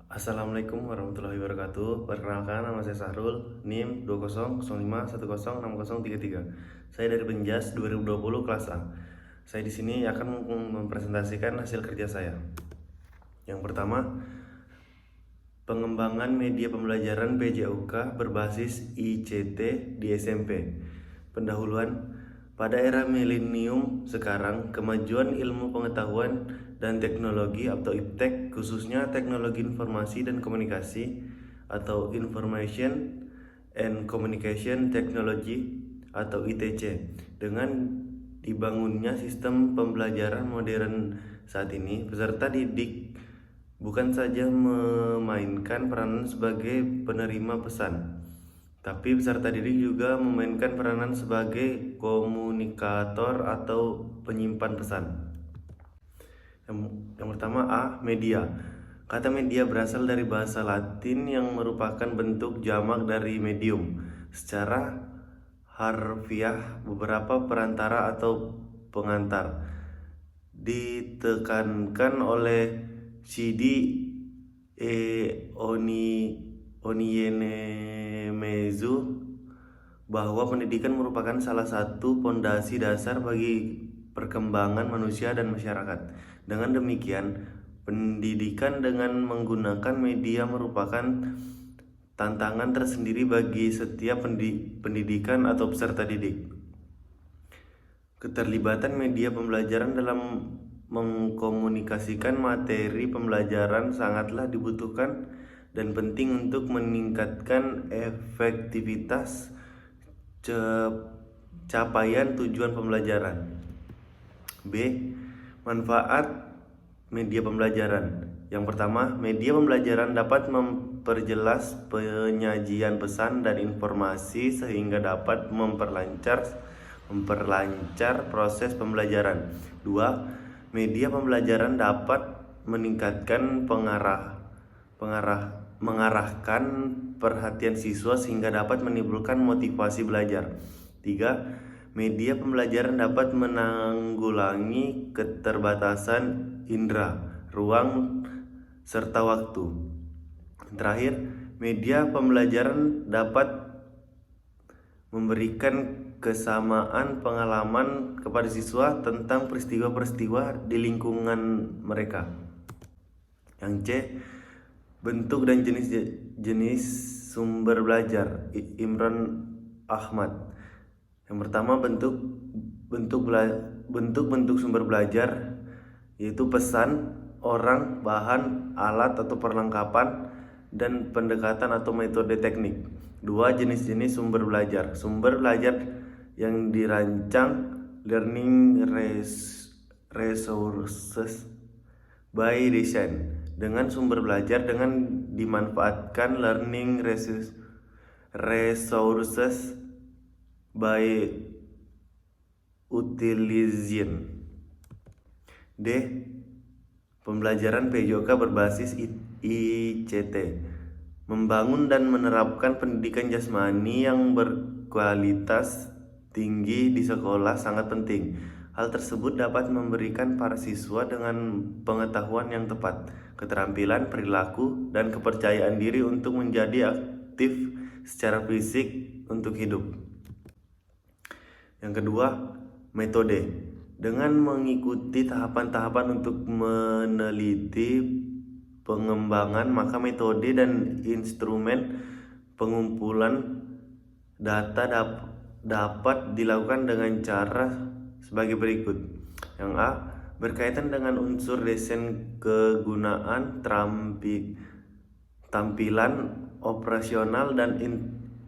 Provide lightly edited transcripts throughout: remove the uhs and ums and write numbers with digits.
Assalamualaikum warahmatullahi wabarakatuh. Perkenalkan, nama saya Sahrul, NIM 2005105033. Saya dari Benjas 2020 kelas A. Saya di sini akan mempresentasikan hasil kerja saya. Yang pertama, pengembangan media pembelajaran PJOK berbasis ICT di SMP. Pendahuluan, pada era milenium sekarang, kemajuan ilmu pengetahuan dan teknologi atau IPTEK, khususnya teknologi informasi dan komunikasi atau Information and Communication Technology atau ITC, dengan dibangunnya sistem pembelajaran modern saat ini, peserta didik bukan saja memainkan peranan sebagai penerima pesan, tapi peserta didik juga memainkan peranan sebagai komunikator atau penyimpan pesan. Yang pertama A. Media. Kata media berasal dari bahasa Latin yang merupakan bentuk jamak dari medium. Secara harfiah, beberapa perantara atau pengantar. Ditekankan oleh C.D. Onienemezu bahwa pendidikan merupakan salah satu pondasi dasar bagi perkembangan manusia dan masyarakat. Dengan demikian, pendidikan dengan menggunakan media merupakan tantangan tersendiri bagi setiap pendidikan atau peserta didik. Keterlibatan media pembelajaran dalam mengkomunikasikan materi pembelajaran sangatlah dibutuhkan dan penting untuk meningkatkan efektivitas capaian tujuan pembelajaran. B. Manfaat media pembelajaran. Yang pertama, media pembelajaran dapat memperjelas penyajian pesan dan informasi sehingga dapat memperlancar proses pembelajaran. 2. Media pembelajaran dapat meningkatkan mengarahkan perhatian siswa sehingga dapat menimbulkan motivasi belajar. 3. Media pembelajaran dapat menanggulangi keterbatasan indera, ruang, serta waktu. Terakhir, media pembelajaran dapat memberikan kesamaan pengalaman kepada siswa tentang peristiwa-peristiwa di lingkungan mereka. Yang C. Bentuk dan jenis sumber belajar. Imran Ahmad. Yang pertama, bentuk sumber belajar yaitu pesan, orang, bahan, alat atau perlengkapan, dan pendekatan atau metode teknik. 2. Jenis-jenis sumber belajar. Sumber belajar yang dirancang learning resources by design. Dengan sumber belajar dengan dimanfaatkan learning resources by utilization. D. Pembelajaran PJOK berbasis ICT. Membangun dan menerapkan pendidikan jasmani yang berkualitas tinggi di sekolah sangat penting. Hal tersebut dapat memberikan para siswa dengan pengetahuan yang tepat, keterampilan perilaku, dan kepercayaan diri untuk menjadi aktif secara fisik untuk hidup. Yang kedua, metode. Dengan mengikuti tahapan-tahapan untuk meneliti pengembangan, maka metode dan instrumen pengumpulan data dapat dilakukan dengan cara sebagai berikut. Yang A. Berkaitan dengan unsur desain kegunaan, tampilan operasional, dan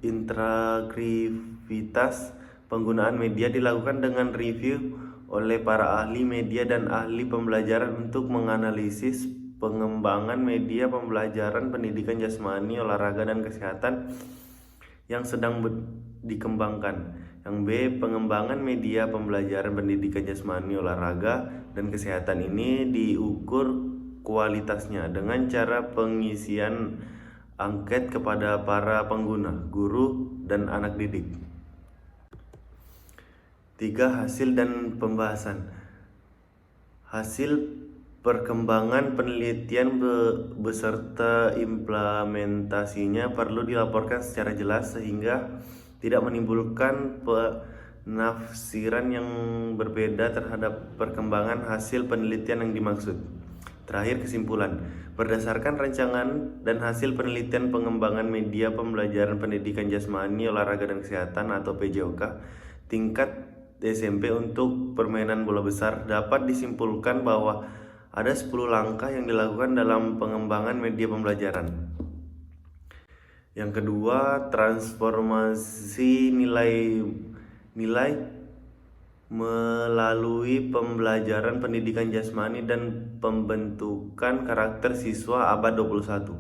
integritas penggunaan media dilakukan dengan review oleh para ahli media dan ahli pembelajaran untuk menganalisis pengembangan media pembelajaran pendidikan jasmani, olahraga, dan kesehatan yang sedang dikembangkan. Yang B. Pengembangan media pembelajaran pendidikan jasmani, olahraga, dan kesehatan ini diukur kualitasnya dengan cara pengisian angket kepada para pengguna, guru, dan anak didik. 3. Hasil dan pembahasan. Hasil perkembangan penelitian beserta implementasinya perlu dilaporkan secara jelas sehingga tidak menimbulkan penafsiran yang berbeda terhadap perkembangan hasil penelitian yang dimaksud. Terakhir, kesimpulan. Berdasarkan rancangan dan hasil penelitian pengembangan media pembelajaran pendidikan jasmani, olahraga dan kesehatan atau PJOK tingkat SMP untuk permainan bola besar, dapat disimpulkan bahwa ada 10 langkah yang dilakukan dalam pengembangan media pembelajaran. Yang kedua, transformasi nilai melalui pembelajaran pendidikan jasmani dan pembentukan karakter siswa abad 21.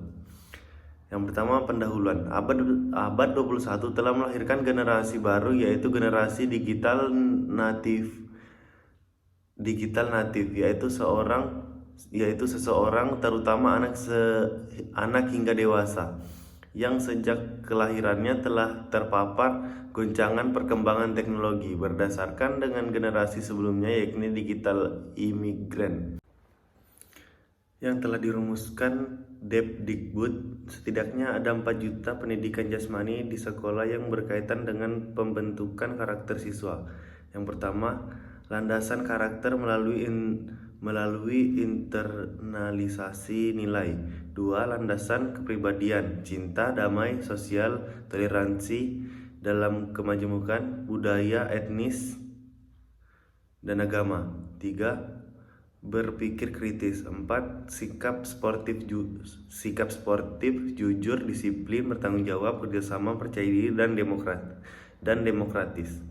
Yang pertama, pendahuluan. Abad 21 telah melahirkan generasi baru, yaitu generasi digital natif, yaitu seseorang, terutama anak hingga dewasa, yang sejak kelahirannya telah terpapar goncangan perkembangan teknologi berdasarkan dengan generasi sebelumnya, yakni digital imigran. Yang telah dirumuskan Depdikbud, setidaknya ada 4 juta pendidikan jasmani di sekolah yang berkaitan dengan pembentukan karakter siswa. Yang pertama, landasan karakter melalui internalisasi nilai. 2. Landasan kepribadian, cinta, damai, sosial, toleransi dalam kemajemukan, budaya, etnis, dan agama. 3. Berpikir kritis. 4. Sikap sportif, jujur, disiplin, bertanggung jawab, kerjasama, percaya diri, dan demokratis.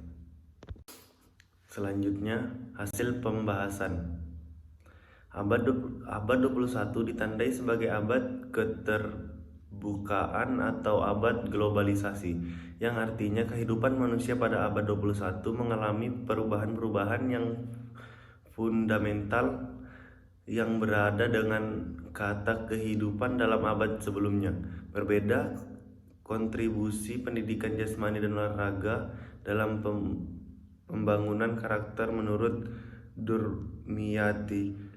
Selanjutnya, hasil pembahasan. Abad 21 ditandai sebagai abad keterbukaan atau abad globalisasi, yang artinya kehidupan manusia pada abad 21 mengalami perubahan-perubahan yang fundamental yang berada dengan kata kehidupan dalam abad sebelumnya. Berbeda kontribusi pendidikan jasmani dan olahraga dalam pembangunan karakter menurut Durmiyati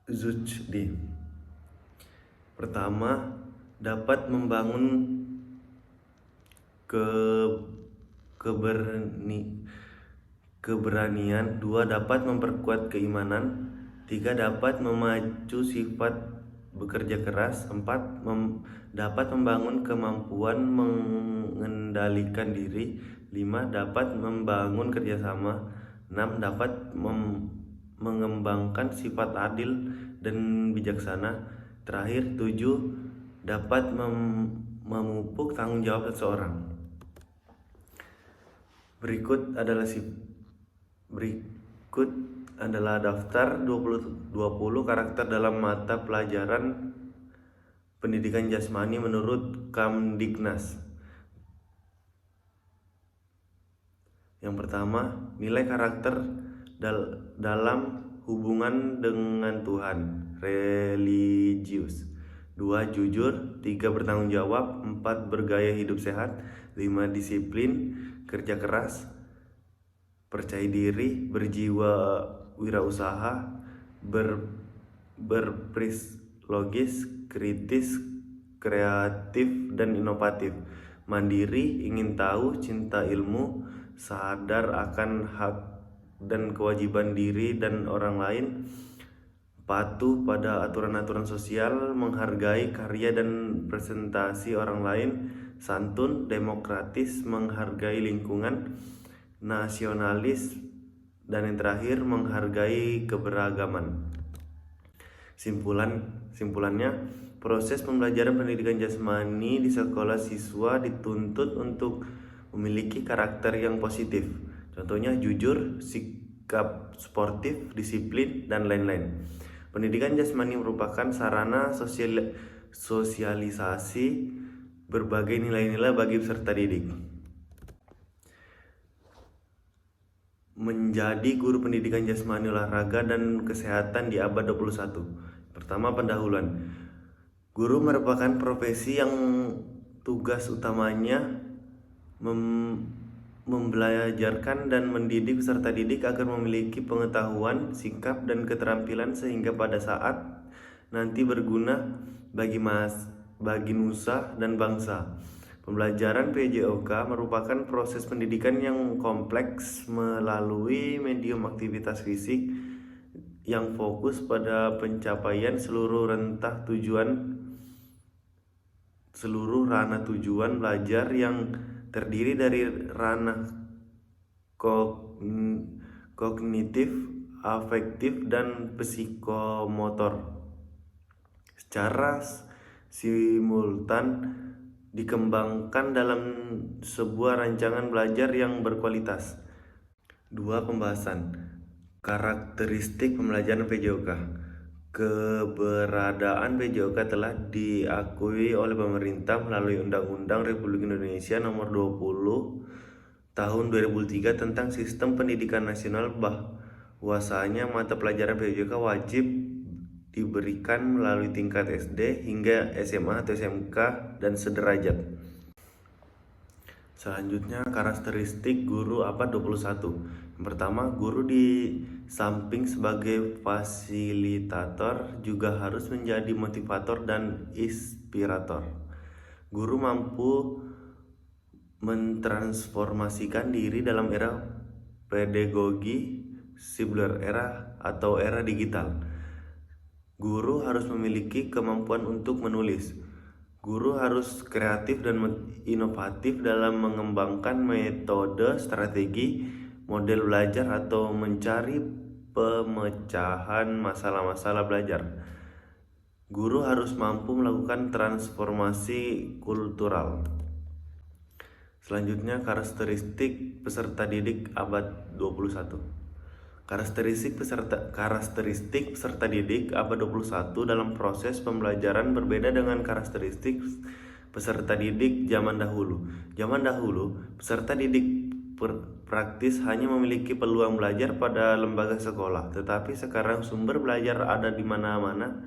Zuchdi. Pertama, dapat membangun keberanian. 2. Dapat memperkuat keimanan. 3. Dapat memacu sifat bekerja keras. 4. Dapat membangun kemampuan mengendalikan diri. 5. Dapat membangun kerjasama. 6. Dapat mengembangkan sifat adil dan bijaksana. Terakhir, 7. Dapat memupuk tanggung jawab seseorang. Berikut adalah daftar 20 karakter dalam mata pelajaran pendidikan jasmani menurut Kamdiknas. Yang pertama, nilai karakter dalam hubungan dengan Tuhan, religius. 2. Jujur. 3. Bertanggung jawab. 4. Bergaya hidup sehat. 5. Disiplin, kerja keras, percaya diri, berjiwa wirausaha, berpsikologis, kritis, kreatif, dan inovatif, mandiri, ingin tahu, cinta ilmu, sadar akan hak dan kewajiban diri dan orang lain, patuh pada aturan-aturan sosial, menghargai karya dan presentasi orang lain, santun, demokratis, menghargai lingkungan, nasionalis, dan yang terakhir menghargai keberagaman. Simpulannya, proses pembelajaran pendidikan jasmani di sekolah siswa dituntut untuk memiliki karakter yang positif. Contohnya jujur, sikap sportif, disiplin, dan lain-lain. Pendidikan jasmani merupakan sarana sosialisasi berbagai nilai-nilai bagi peserta didik. Menjadi guru pendidikan jasmani, olahraga, dan kesehatan di abad 21. Pertama, pendahuluan. Guru merupakan profesi yang tugas utamanya membelajarkan dan mendidik peserta didik agar memiliki pengetahuan, sikap, dan keterampilan sehingga pada saat nanti berguna bagi nusa dan bangsa. Pembelajaran PJOK merupakan proses pendidikan yang kompleks melalui medium aktivitas fisik yang fokus pada pencapaian seluruh ranah tujuan belajar yang terdiri dari ranah kognitif, afektif, dan psikomotor. Secara simultan dikembangkan dalam sebuah rancangan belajar yang berkualitas. 2. Pembahasan karakteristik pembelajaran PJOK. Keberadaan PJOK telah diakui oleh pemerintah melalui Undang-Undang Republik Indonesia Nomor 20 Tahun 2003 tentang Sistem Pendidikan Nasional, bahwasanya mata pelajaran PJOK wajib diberikan melalui tingkat SD hingga SMA atau SMK dan sederajat. Selanjutnya, karakteristik guru abad 21. Yang pertama, guru di samping sebagai fasilitator juga harus menjadi motivator dan inspirator. Guru mampu mentransformasikan diri dalam era pedagogi singular era atau era digital. Guru harus memiliki kemampuan untuk menulis. Guru harus kreatif dan inovatif dalam mengembangkan metode, strategi, model belajar atau mencari pemecahan masalah-masalah belajar. Guru harus mampu melakukan transformasi kultural. Selanjutnya, karakteristik peserta didik abad 21. Karakteristik peserta didik abad 21 dalam proses pembelajaran berbeda dengan karakteristik peserta didik zaman dahulu. Zaman dahulu, peserta didik praktis hanya memiliki peluang belajar pada lembaga sekolah, tetapi sekarang sumber belajar ada di mana-mana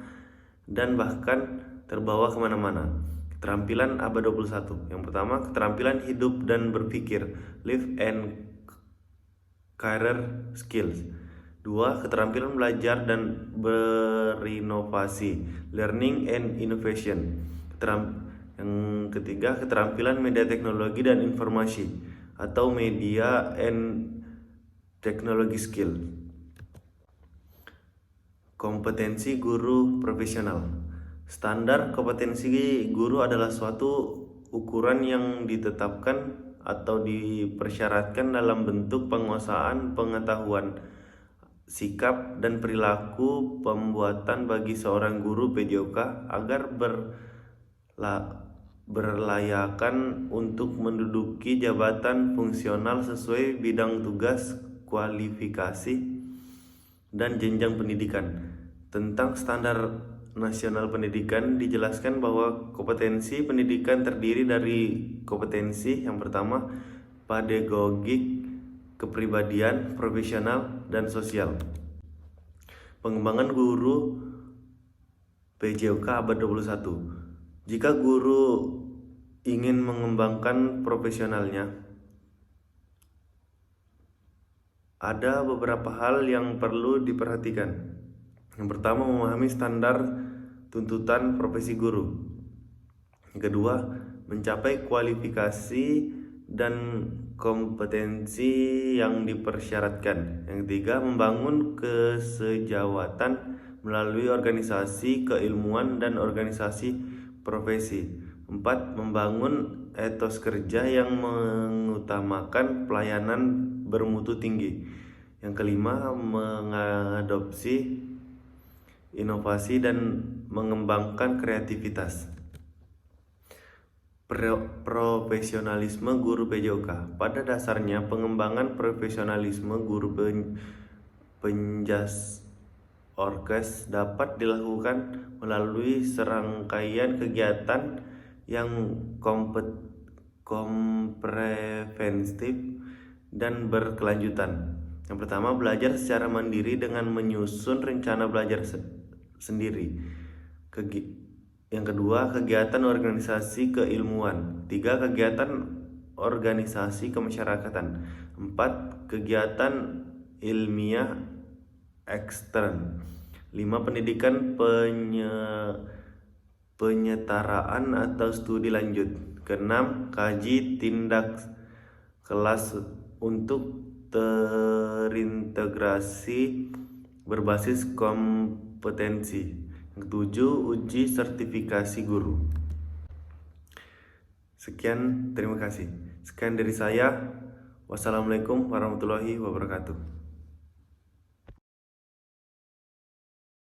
dan bahkan terbawa kemana-mana. Keterampilan abad 21. Yang pertama, keterampilan hidup dan berpikir, live and career skills. 2. Keterampilan belajar dan berinovasi, learning and innovation. Yang ketiga, keterampilan media teknologi dan informasi atau media and technology skill. Kompetensi guru profesional. Standar kompetensi guru adalah suatu ukuran yang ditetapkan atau dipersyaratkan dalam bentuk penguasaan pengetahuan, sikap, dan perilaku pembuatan bagi seorang guru PJOK agar berlayakan untuk menduduki jabatan fungsional sesuai bidang tugas, kualifikasi, dan jenjang pendidikan. Tentang standar nasional pendidikan dijelaskan bahwa kompetensi pendidikan terdiri dari kompetensi yang pertama, pedagogik, kepribadian, profesional, dan sosial. Pengembangan guru PJOK abad 21. Jika guru ingin mengembangkan profesionalnya, ada beberapa hal yang perlu diperhatikan. Yang pertama, memahami standar tuntutan profesi guru. Yang kedua, mencapai kualifikasi dan kompetensi yang dipersyaratkan. Yang ketiga, membangun kesejawatan melalui organisasi keilmuan dan organisasi profesi. 4. Membangun etos kerja yang mengutamakan pelayanan bermutu tinggi. Yang kelima, mengadopsi inovasi dan mengembangkan kreativitas. Profesionalisme guru PJOK. Pada dasarnya, pengembangan profesionalisme guru penjas orkes dapat dilakukan melalui serangkaian kegiatan yang komprehensif dan berkelanjutan. Yang pertama, belajar secara mandiri dengan menyusun rencana belajar sendiri. Yang kedua, kegiatan organisasi keilmuan. 3. Kegiatan organisasi kemasyarakatan. 4. Kegiatan ilmiah ekstern. 5. Pendidikan penyetaraan atau studi lanjut. Keenam, kaji tindak kelas untuk terintegrasi berbasis kompetensi. Ketujuh, uji sertifikasi guru. Sekian, terima kasih. Sekian dari saya. Wassalamualaikum warahmatullahi wabarakatuh.